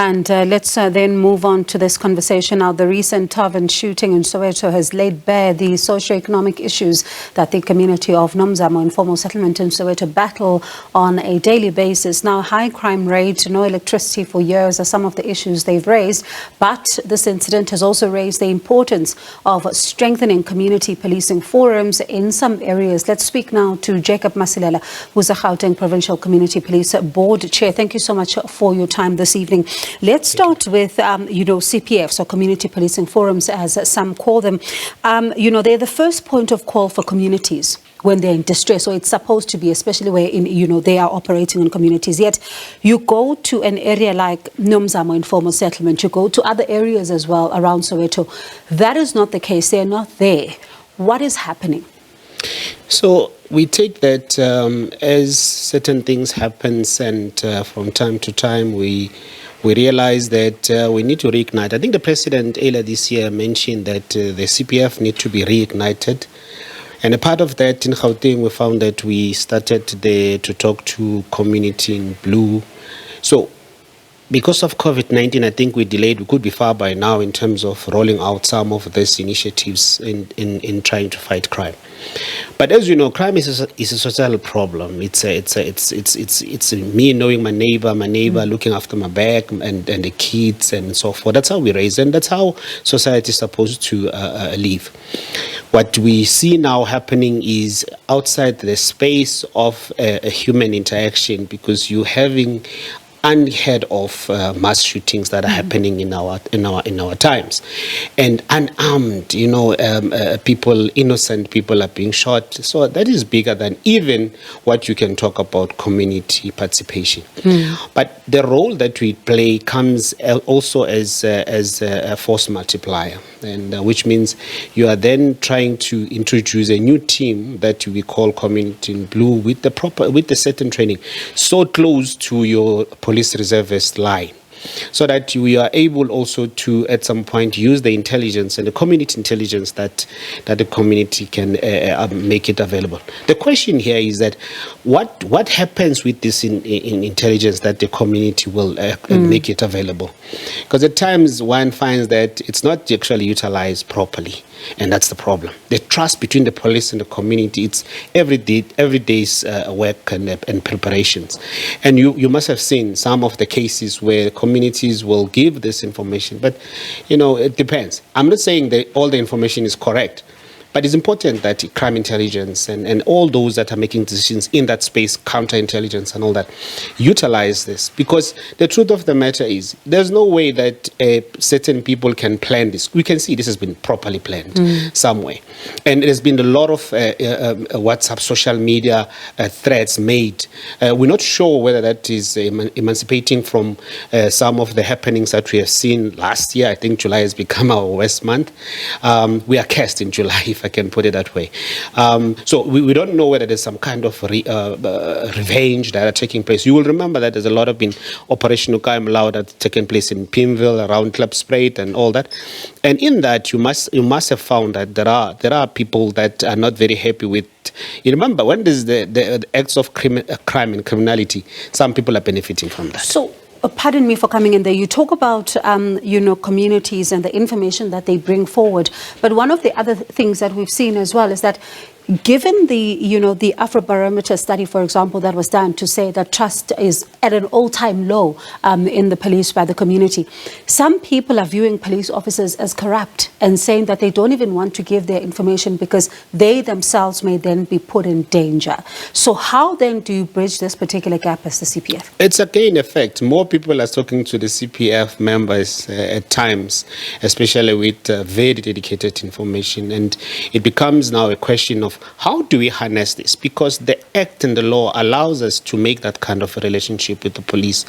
And let's then move on to this conversation now. The recent tavern shooting in Soweto has laid bare the socio-economic issues that the community of Nomzamo, informal settlement in Soweto, battle on a daily basis. Now, high crime rate, no electricity for years are some of the issues they've raised. But this incident has also raised the importance of strengthening community policing forums in some areas. Let's speak now to Jacob Masilela, who's a Gauteng Provincial Community Police Board Chair. Thank you so much for your time this evening. Let's start with, CPFs, or community policing forums, as some call them. They're the first point of call for communities when they're in distress, or it's supposed to be, especially where they are operating in communities. Yet you go to an area like Nomzamo informal settlement, you go to other areas as well around Soweto. That is not the case. They're not there. What is happening? So we take that as certain things happen, and from time to time we realize that we need to reignite. I think the president earlier this year mentioned that the CPF need to be reignited. And a part of that in Gauteng, we found that we started there to talk to community in blue. So because of COVID-19, I think we delayed. We could be far by now in terms of rolling out some of these initiatives in trying to fight crime. But as you know, crime is a social problem. It's me knowing my neighbor looking after my back and the kids and so forth. That's how we raise, and that's how society is supposed to live. What we see now happening is outside the space of a human interaction, because you're having unheard of mass shootings that are happening in our times, and unarmed, people, innocent people are being shot. So that is bigger than even what you can talk about community participation. But the role that we play comes also as a force multiplier, and which means you are then trying to introduce a new team that we call Community in Blue with the certain training, so close to your police reservist line, so that we are able also to at some point use the intelligence and the community intelligence that the community can make it available. The question here is that what happens with this in intelligence that the community will make it available? Because at times one finds that it's not actually utilized properly, and that's the problem. The trust between the police and the community, it's every day's work and preparations. And you must have seen some of the cases where communities will give this information, but it depends. I'm not saying that all the information is correct, but it's important that crime intelligence and all those that are making decisions in that space, counterintelligence and all that, utilize this. Because the truth of the matter is, there's no way that certain people can plan this. We can see this has been properly planned some way. And there's been a lot of WhatsApp social media threats made. We're not sure whether that is emancipating from some of the happenings that we have seen last year. I think July has become our worst month. We are cursed in July, if I can put it that way. So we don't know whether there's some kind of revenge that are taking place. You will remember that there's a lot of been operational crime allowed that taken place in Pimville, around Club Spruit and all that. And in that, you must have found that there are people that are not very happy with. You remember, when there's the acts of crime and criminality, some people are benefiting from that. So, pardon me for coming in there. You talk about, communities and the information that they bring forward. But one of the other things that we've seen as well is that given the Afrobarometer study, for example, that was done to say that trust is at an all-time low in the police by the community, some people are viewing police officers as corrupt and saying that they don't even want to give their information because they themselves may then be put in danger. So how then do you bridge this particular gap as the CPF? It's a gain effect. More people are talking to the CPF members at times, especially with very dedicated information. And it becomes now a question of how do we harness this? Because the act and the law allows us to make that kind of a relationship with the police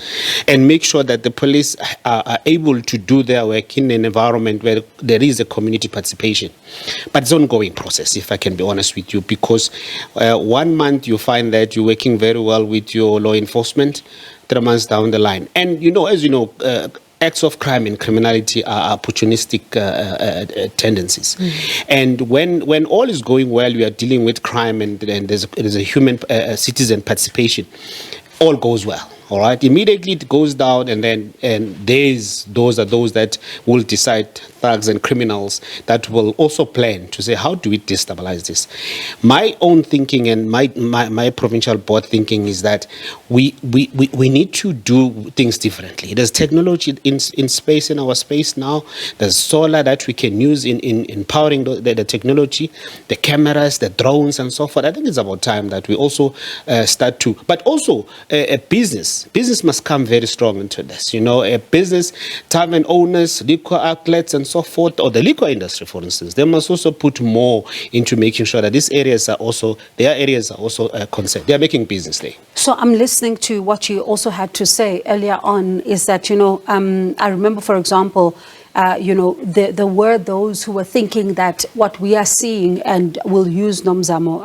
and make sure that the police are able to do their work in an environment where there is a community participation. But it's an ongoing process, if I can be honest with you, because 1 month you find that you're working very well with your law enforcement, 3 months down the line. And as you know, acts of crime and criminality are opportunistic tendencies. And when all is going well, we are dealing with crime and there's a human citizen participation, all goes well. All right, immediately it goes down, and then those are those that will decide, thugs and criminals that will also plan to say, how do we destabilize this? My own thinking and my provincial board thinking is that we need to do things differently. There's technology in space, in our space now. There's solar that we can use in empowering the technology, the cameras, the drones, and so forth. I think it's about time that we also start to, but also a business must come very strong into this. A business, tavern owners, liquor outlets, and so forth, or the liquor industry, for instance, they must also put more into making sure that their areas are also concerned. They are making business there. So I'm listening to what you also had to say earlier on, is that, I remember, for example, there were those who were thinking that what we are seeing, and will use Nomzamo,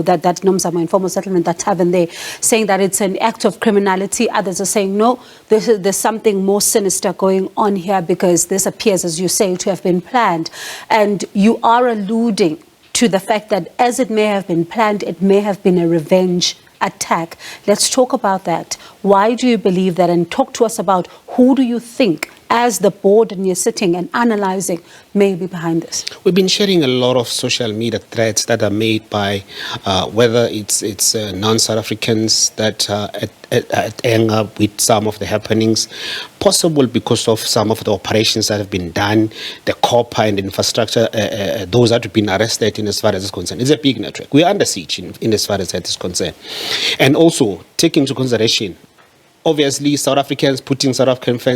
that Nomzamo informal settlement, that tavern there, saying that it's an act of criminality. Others are saying, no, there's something more sinister going on here, because this appears, as you say, to have been planned. And you are alluding to the fact that as it may have been planned, it may have been a revenge attack. Let's talk about that. Why do you believe that? And talk to us about, who do you think, as the board and you're sitting and analyzing, may be behind this? We've been sharing a lot of social media threads that are made by whether it's non-South Africans that are at anger with some of the happenings, possible because of some of the operations that have been done, the copper and infrastructure, those that have been arrested in as far as it's concerned. It's a big network. We are under siege in as far as that is concerned. And also, take into consideration, obviously, South Africans putting South African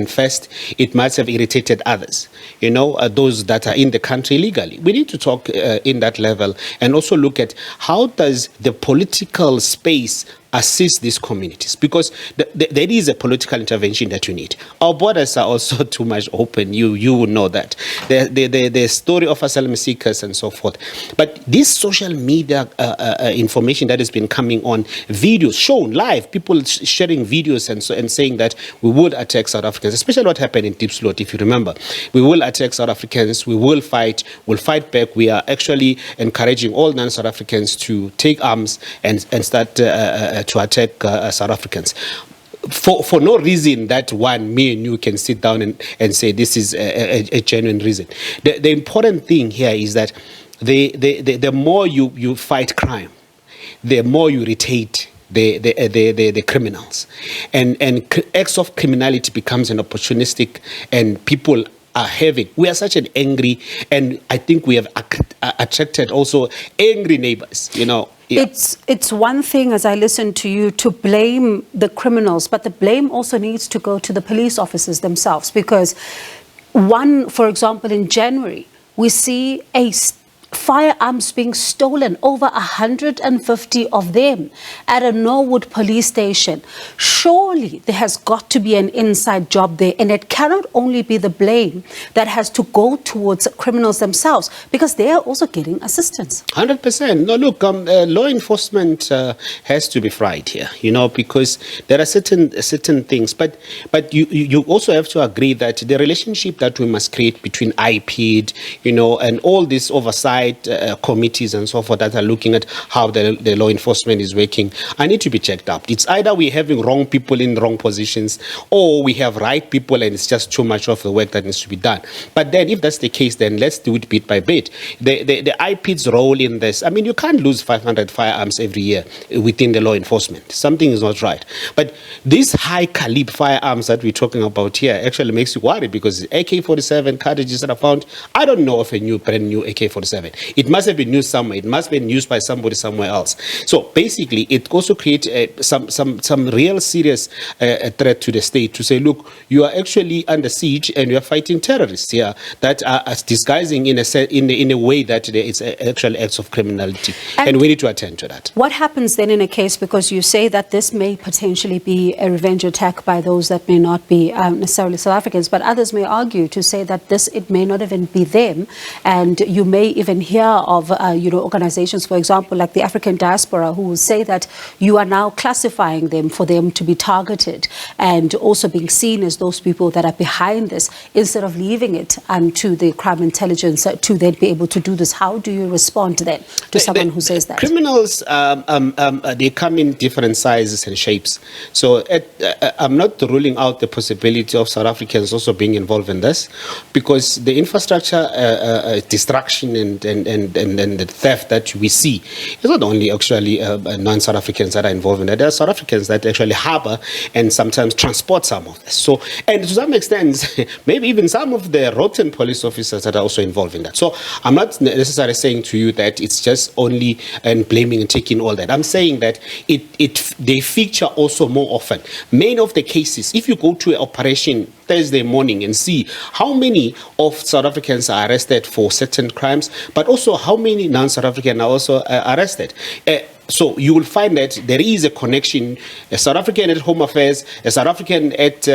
first, it might have irritated others, those that are in the country illegally. We need to talk in that level, and also look at how does the political space assist these communities, because there is a political intervention that you need. Our borders are also too much open. You will know that. The story of asylum seekers and so forth. But this social media information that has been coming on, videos shown live, people sharing videos and saying that we will attack South Africans, especially what happened in Deep Slot, if you remember. We will attack South Africans, we'll fight back. We are actually encouraging all non-South Africans to take arms and start to attack South Africans. For no reason that me and you can sit down and say this is a genuine reason. The important thing here is that the more you fight crime, the more you irritate the criminals, and acts of criminality becomes an opportunistic, and people are having. We are such an angry, and I think we have attracted also angry neighbors. Yeah. It's one thing, as I listen to you, to blame the criminals, but the blame also needs to go to the police officers themselves, because for example, in January, we see firearms being stolen, over 150 of them at a Norwood police station. Surely there has got to be an inside job there, and it cannot only be the blame that has to go towards criminals themselves, because they are also getting assistance. 100%. No, look, law enforcement has to be fried here, because there are certain things, but you also have to agree that the relationship that we must create between IPID, and all this oversight committees and so forth that are looking at how the law enforcement is working, I need to be checked up. It's either we're having wrong people in wrong positions, or we have right people and it's just too much of the work that needs to be done. But then if that's the case, then let's do it bit by bit. The IPID's role in this, I mean, you can't lose 500 firearms every year within the law enforcement. Something is not right. But these high caliber firearms that we're talking about here actually makes you worry, because AK-47 cartridges that are found, I don't know of a brand new AK-47. It must have been used somewhere. It must have been used by somebody somewhere else. So basically, it also creates some real serious threat to the state to say, look, you are actually under siege and you are fighting terrorists here that are disguising in a way that there is actual acts of criminality. And we need to attend to that. What happens then in a case, because you say that this may potentially be a revenge attack by those that may not be necessarily South Africans, but others may argue to say that it may not even be them, and you may even can hear of, organizations, for example, like the African diaspora, who will say that you are now classifying them for them to be targeted and also being seen as those people that are behind this, instead of leaving it to the crime intelligence to then be able to do this. How do you respond then to someone who says that? Criminals, they come in different sizes and shapes. So I'm not ruling out the possibility of South Africans also being involved in this, because the infrastructure destruction and the theft that we see is not only actually non-South Africans that are involved in that. There are South Africans that actually harbor and sometimes transport some of this. So, and to some extent, maybe even some of the rotten police officers that are also involved in that. So I'm not necessarily saying to you that it's just only and blaming and taking all that. I'm saying that they feature also more often. Many of the cases, if you go to an operation Thursday morning and see how many of South Africans are arrested for certain crimes, but also how many non-South Africans are also arrested. So you will find that there is a connection. A South African at Home Affairs, a South African at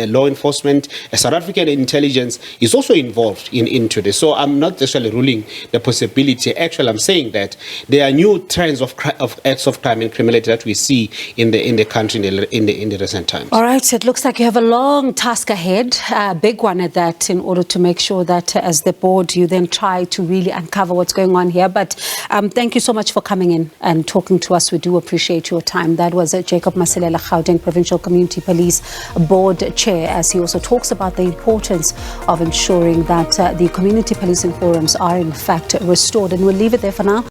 law enforcement, a South African intelligence is also involved into this. So I'm not actually ruling the possibility. Actually, I'm saying that there are new trends of acts of crime and criminality that we see in the country in the recent times. All right, so it looks like you have a long task ahead, a big one at that, in order to make sure that as the board you then try to really uncover what's going on here. But thank you so much for coming in and talking to us. We do appreciate your time. That was Jacob Masilela, Gauteng Provincial Community Police Board Chair, as he also talks about the importance of ensuring that the community policing forums are in fact restored. And we'll leave it there for now.